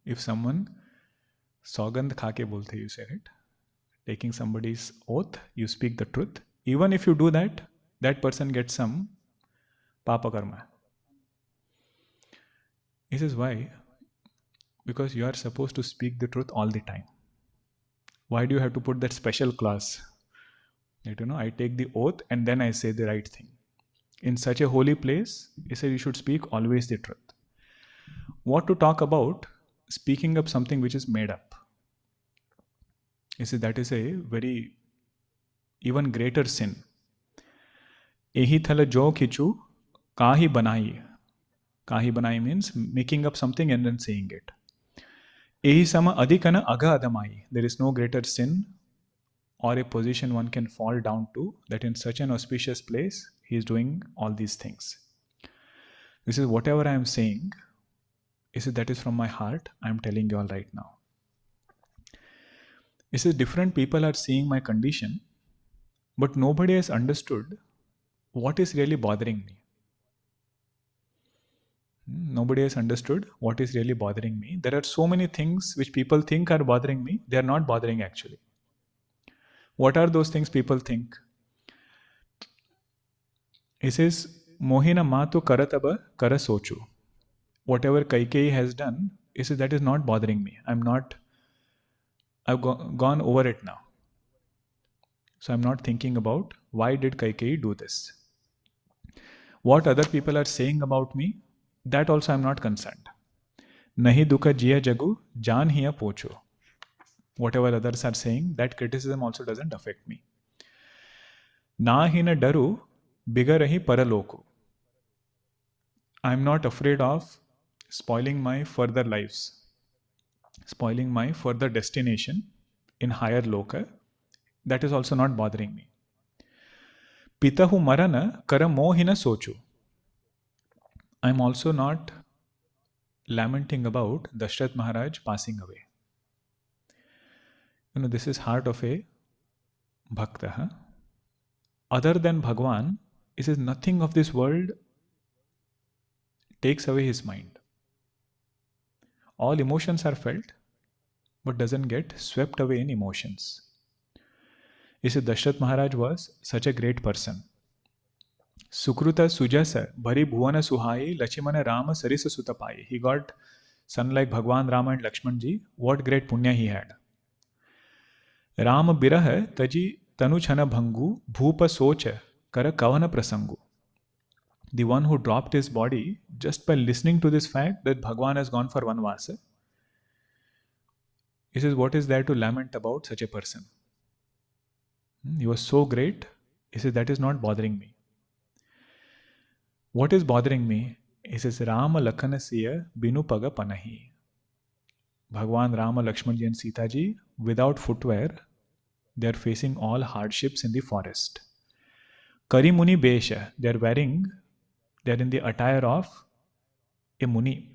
if someone Saugandh khake bolte, you say it, taking somebody's oath, you speak the truth. Even if you do that, that person gets some papa karma. He says, why? Because you are supposed to speak the truth all the time. Why do you have to put that special clause? I take the oath and then I say the right thing. In such a holy place, he said you should speak always the truth. What to talk about speaking up something which is made up? He said that is a very even greater sin. Ehi thala jo khichu kahi banai. Kahi banai means making up something and then saying it. Ehi sama adhikana aga adamai. There is no greater sin or a position one can fall down to that in such an auspicious place he is doing all these things. This is whatever I am saying. He said that is from my heart. I am telling you all right now. He says different people are seeing my condition, but nobody has understood what is really bothering me. Nobody has understood what is really bothering me. There are so many things which people think are bothering me. They are not bothering actually. What are those things people think? He says, Mohina matu karataba kara sochu. Whatever Kaikeyi has done, he says that is not bothering me. I've gone over it now. So I'm not thinking about why did Kaikeyi do this. What other people are saying about me, that also I'm not concerned. Nahi dukha jiya jagu jaan hiya pocho. Whatever others are saying, that criticism also doesn't affect me. Na hina daru bigarahi paraloku. I'm not afraid of spoiling my further lives, spoiling my further destination in higher loka. That is also not bothering me. Pitahu marana kara mohina sochu. I'm also not lamenting about Dashrath Maharaj passing away. This is heart of a bhakta. Other than Bhagwan, he says nothing of this world takes away his mind. All emotions are felt, but doesn't get swept away in emotions. He said Dashrath Maharaj was such a great person. Sukruta sujasa bhari bhuvana suhai lachimana rama sarisa sutapai. He got son like Bhagwan Rama and Lakshmanji. What great punya he had. Rama biraha taji tanu chana bhangu bhupa socha kara kavana prasangu. The one who dropped his body just by listening to this fact that Bhagwan has gone for vanvasa. He says, what is there to lament about such a person? He was so great. He says, that is not bothering me. What is bothering me? He says, Rama Lakhanasiya Binu Paga Panahi. Bhagwan Rama, Lakshmanji and Sita ji, without footwear, they are facing all hardships in the forest. Kari Muni Besha, they are in the attire of a Muni,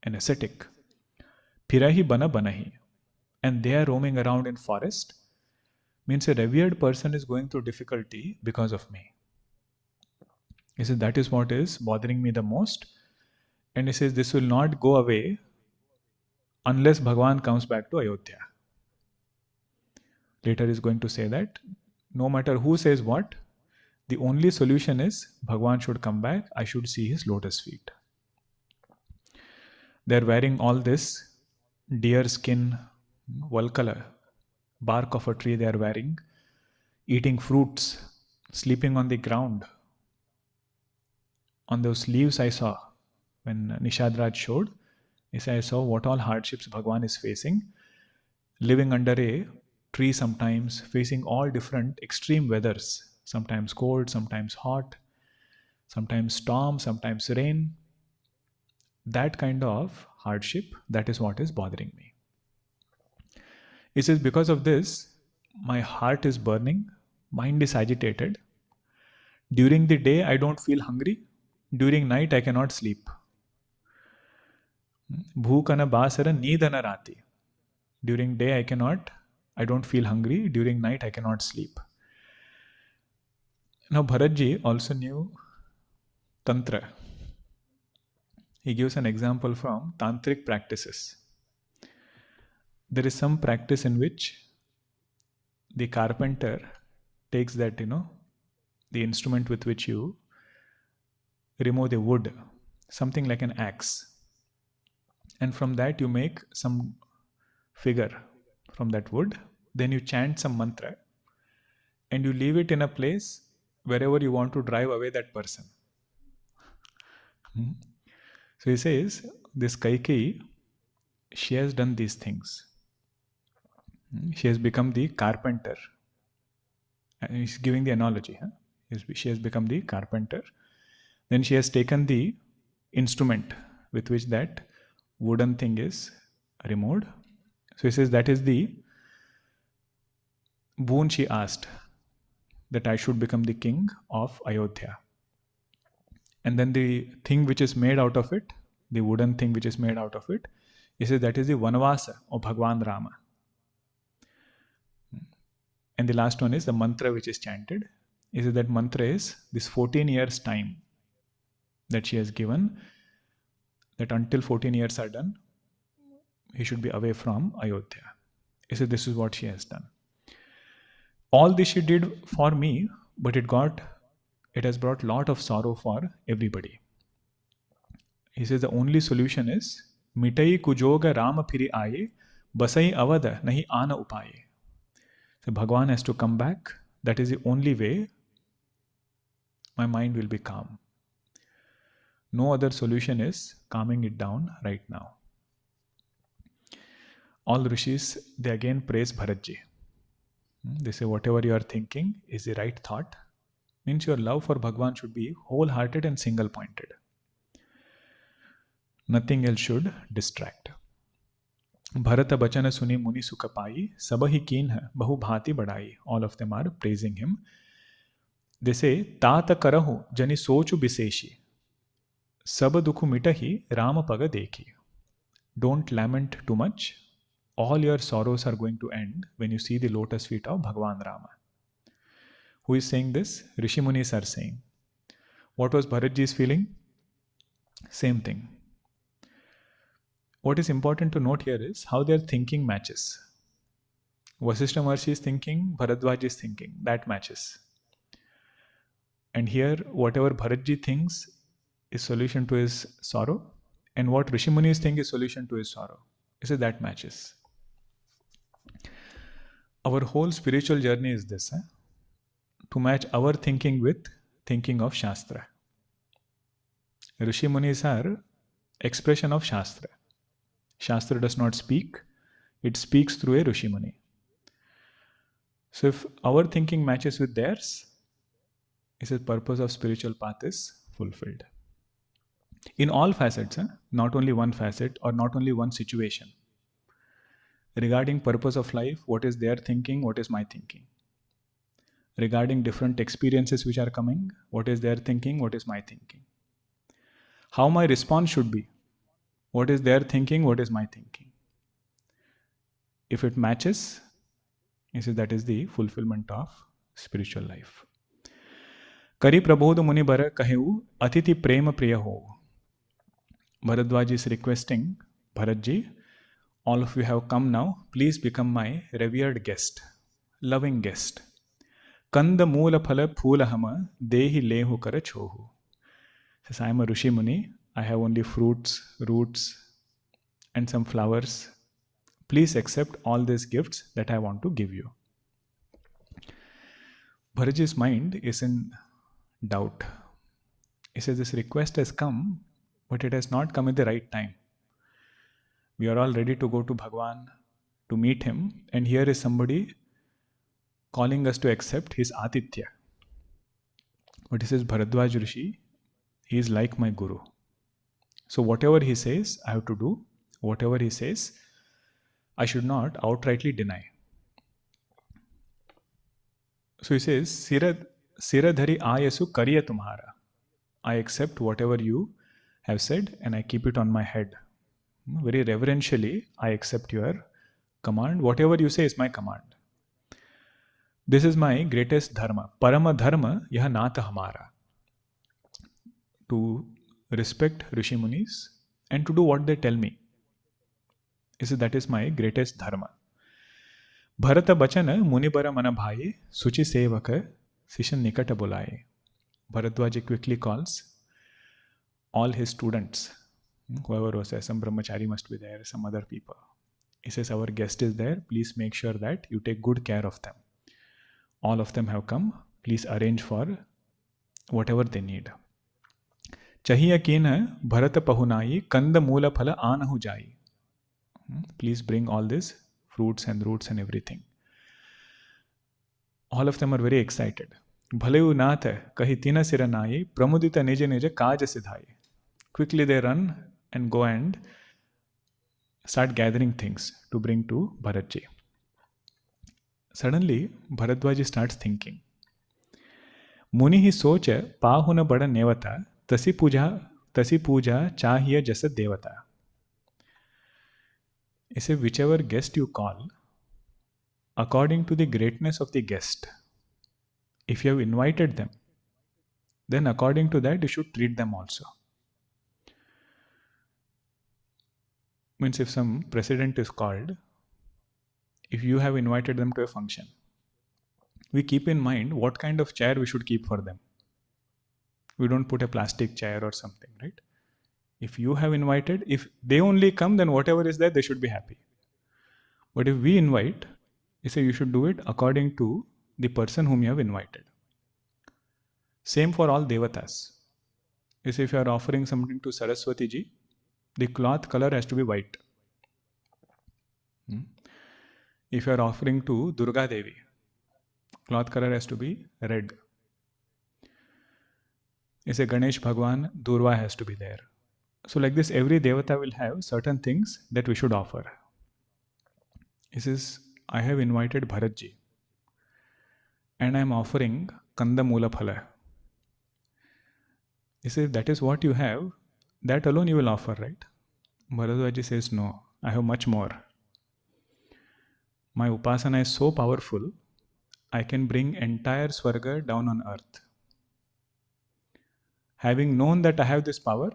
an ascetic. Pirahi Bana Banahi. And they are roaming around in forest, Means a revered person is going through difficulty because of me. He says, that is what is bothering me the most. And he says, this will not go away unless Bhagwan comes back to Ayodhya. Later is going to say that no matter who says what, the only solution is Bhagwan should come back. I should see his lotus feet. They're wearing all this deer skin, wool color, bark of a tree they are wearing, eating fruits, sleeping on the ground. On those leaves I saw, when Nishadraj showed, he said, I saw what all hardships Bhagwan is facing, living under a tree sometimes, facing all different extreme weathers, sometimes cold, sometimes hot, sometimes storm, sometimes rain. That kind of hardship, that is what is bothering me. He says, because of this, my heart is burning, mind is agitated. During the day, I don't feel hungry. During night, I cannot sleep. Bhukana basara needana rati. During day, I don't feel hungry. During night, I cannot sleep. Now, Bharatji also knew Tantra. He gives an example from Tantric practices. There is some practice in which the carpenter takes that, the instrument with which you remove the wood, something like an axe. And from that you make some figure from that wood. Then you chant some mantra and you leave it in a place wherever you want to drive away that person. So he says, this Kaikeyi, she has done these things. She has become the carpenter. And he's giving the analogy. She has become the carpenter. Then she has taken the instrument with which that wooden thing is removed. So he says that is the boon she asked, that I should become the king of Ayodhya. And then the thing which is made out of it, the wooden thing which is made out of it, he says that is the Vanvasa of Bhagwan Rama. And the last one is the mantra which is chanted. He says that mantra is this 14 years time that she has given, that until 14 years are done, he should be away from Ayodhya. He said this is what she has done. All this she did for me, but it has brought lot of sorrow for everybody. He says the only solution is mitai kujoga rama phiri aaye, basai avada nahi ana upaye. So Bhagwan has to come back. That is the only way my mind will be calm. No other solution is calming it down right now. All rishis, they again praise Bharatji. They say whatever you are thinking is the right thought. Means your love for Bhagwan should be wholehearted and single-pointed. Nothing else should distract. Bharata bachana suni muni sukha pai, sabahi keen hai, bahu bhati badai. All of them are praising him. They say, Tata karahu jani sochu biseshi, sab dukhu mitahi rama paga dekhi. Don't lament too much. All your sorrows are going to end when you see the lotus feet of Bhagwan Rama. Who is saying this? Rishi Munis are saying. What was Bharatji's feeling? Same thing. What is important to note here is how their thinking matches. Vasishtha Maharshi is thinking, Bharadwaj is thinking. That matches. And here, whatever Bharatji thinks is solution to his sorrow, and what Rishi Munis think is solution to his sorrow. He says that matches. Our whole spiritual journey is this, to match our thinking with thinking of Shastra. Rishi Munis are expression of Shastra. Shastra does not speak, it speaks through a Rishi Muni. So if our thinking matches with theirs, he says purpose of spiritual path is fulfilled. In all facets, not only one facet or not only one situation. Regarding purpose of life, what is their thinking, what is my thinking? Regarding different experiences which are coming, what is their thinking, what is my thinking? How my response should be, what is their thinking, what is my thinking? If it matches, He says that is the fulfillment of spiritual life. Kari prabodh muni bara kaheu atiti prema priya ho. Bharadwaj is requesting, Bharatji, all of you have come now, please become my revered guest, loving guest. Kanda moola phala phoolahama dehi lehu kara chohu. Says, I am a Rishi Muni, I have only fruits, roots, and some flowers. Please accept all these gifts that I want to give you. Bharatji's mind is in doubt. He says, this request has come, but it has not come at the right time. We are all ready to go to Bhagwan, to meet him, and here is somebody calling us to accept his Atithya. But he says, Bharadwaj Rishi, he is like my Guru. So whatever he says, I have to do. Whatever he says, I should not outrightly deny. So he says, Siradhari ayasu kariya tumhara. I accept whatever you have said and I keep it on my head. Very reverentially, I accept your command. Whatever you say is my command. This is my greatest dharma. Parama dharma yaha nata hamara. To respect Rishi Munis and to do what they tell me. He says, that is my greatest dharma. Bharata bachana munibara mana bhaye suchi sevaka sishan nikata bolaye. Bharadwaji quickly calls all his students. Whoever was there, some brahmachari must be there, some other people. He says, our guest is there. Please make sure that you take good care of them. All of them have come. Please arrange for whatever they need. Chahiya kena bharata pahunayi kanda moola phala anahu jayi. Please bring all this fruits and roots and everything. All of them are very excited. Bhaleu nath kahi tina siranayi pramudita neja neja kaja siddhayi. Quickly they run and go and start gathering things to bring to Bharatji. Suddenly, Bharadwaji starts thinking. Muni hi socha pahuna bada nevata tasi puja chahiya jasa devata. He says, whichever guest you call, according to the greatness of the guest, if you have invited them, then according to that you should treat them also. Means if some president is called, if you have invited them to a function, we keep in mind what kind of chair we should keep for them. We don't put a plastic chair or something, right? If you have invited, if they only come, then whatever is there, they should be happy. But if we invite, you say you should do it according to the person whom you have invited. Same for all devatas. You say if you are offering something to Saraswati ji, the cloth color has to be white. If you are offering to Durga Devi, cloth color has to be red. You say Ganesh Bhagwan, Durva has to be there. So like this, every devata will have certain things that we should offer. He says, I have invited Bharatji and I am offering Kanda Moola Phala. He says, that is what you have, that alone you will offer, right? Bharadwaji says, no, I have much more. My upasana is so powerful, I can bring entire Swarga down on earth. Having known that I have this power,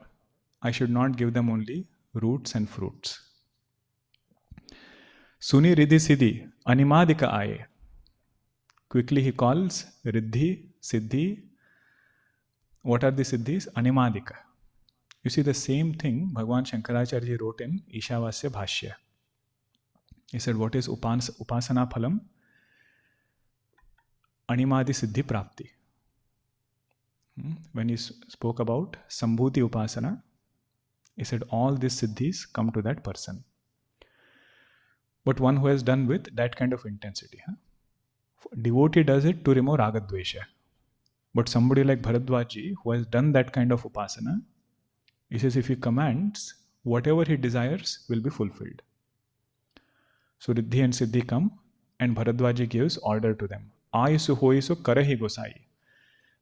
I should not give them only roots and fruits. Suni Riddhi Siddhi Animadika Aaye. Quickly he calls Riddhi, Siddhi. What are the Siddhis? Animadika. You see the same thing Bhagwan Shankaracharya wrote in Ishavasya Bhashya. He said, what is Upasana Phalam? Animadi Siddhi Prapti. When he spoke about Sambhuti Upasana, he said all these siddhis come to that person. But one who has done with that kind of intensity. Devotee does it to remove ragadvesha. But somebody like Bharadwaji who has done that kind of upasana, he says if he commands, whatever he desires will be fulfilled. So Riddhi and Siddhi come and Bharadwaji gives order to them. Ayisu hoisu karahi gosai.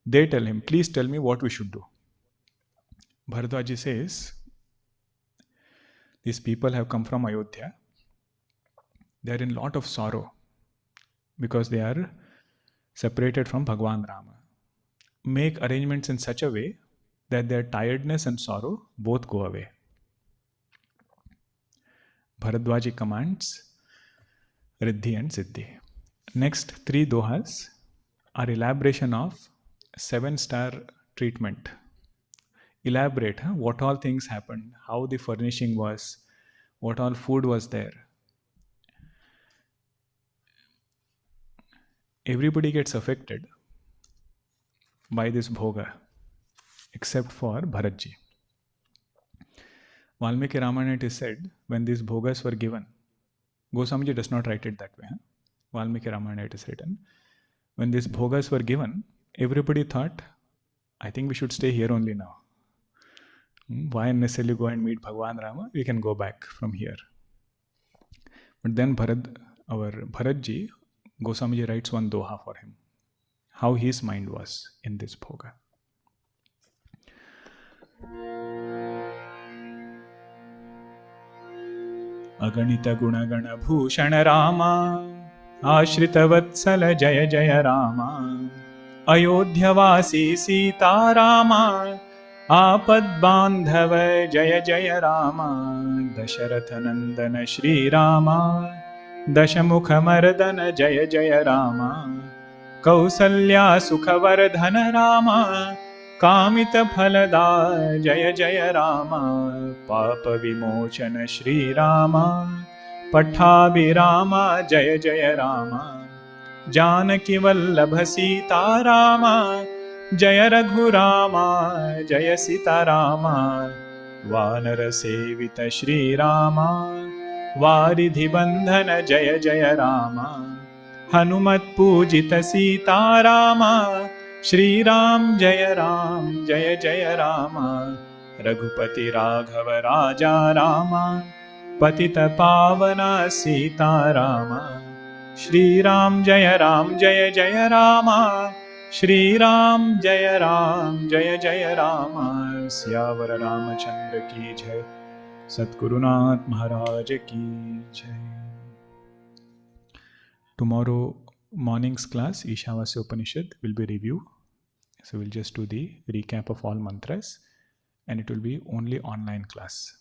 They tell him, please tell me what we should do. Bharadwaji says, these people have come from Ayodhya. They are in lot of sorrow. because they are separated from Bhagwan Rama. Make arrangements in such a way that their tiredness and sorrow both go away. Bharadwaji commands Riddhi and Siddhi. Next three dohas are elaboration of 7-star treatment. Elaborate what all things happened, how the furnishing was, what all food was there. Everybody gets affected by this bhoga except for Bharatji. Valmiki Ramayana it is said, when these bhogas were given, Goswamiji does not write it that way. Valmiki Ramayana it is written, when these bhogas were given, everybody thought, I think we should stay here only now. Why necessarily go and meet Bhagwan Rama? We can go back from here. But then our Bharatji, Goswamiji writes one doha for him, how his mind was in this bhoga. Aganita Gunagana Bhushan Rama, Ashrita Vatsala Jaya Jaya Rama, Ayodhyavasi Sita Rama, Apad Bandhava Jaya Jaya Rama, Dasharatha Nandana Shri Rama, Dashamukha Mardana Jaya Jaya Rama, Kausalya Sukhavardhana Rama, Kamita Phalada Jaya Jaya Rama, Papa Vimochana Shri Rama, Pattabhi Rama Jaya Jaya Rama, Janaki Vallabha Sita Rama, Jaya Raghu Rama Jaya Sita Rama, Vanara Sevita Shri Rama, Varidhi Bandhana Jaya Jaya Rama, Hanumat Pujita Sita Rama, Shri Ram Jaya Jaya Rama, Raghupati Raghava Raja Rama, Patita Pavana Sita Rama, Shri Ram Jaya Jaya Rama, Shri Ram Jaya Jaya Rama, Syavara Ramachandra ki jai, Satgurunath Maharaj ki jai. Tomorrow morning's class, Ishavasya Upanishad, will be review. So we'll just do the recap of all mantras, and it will be only online class.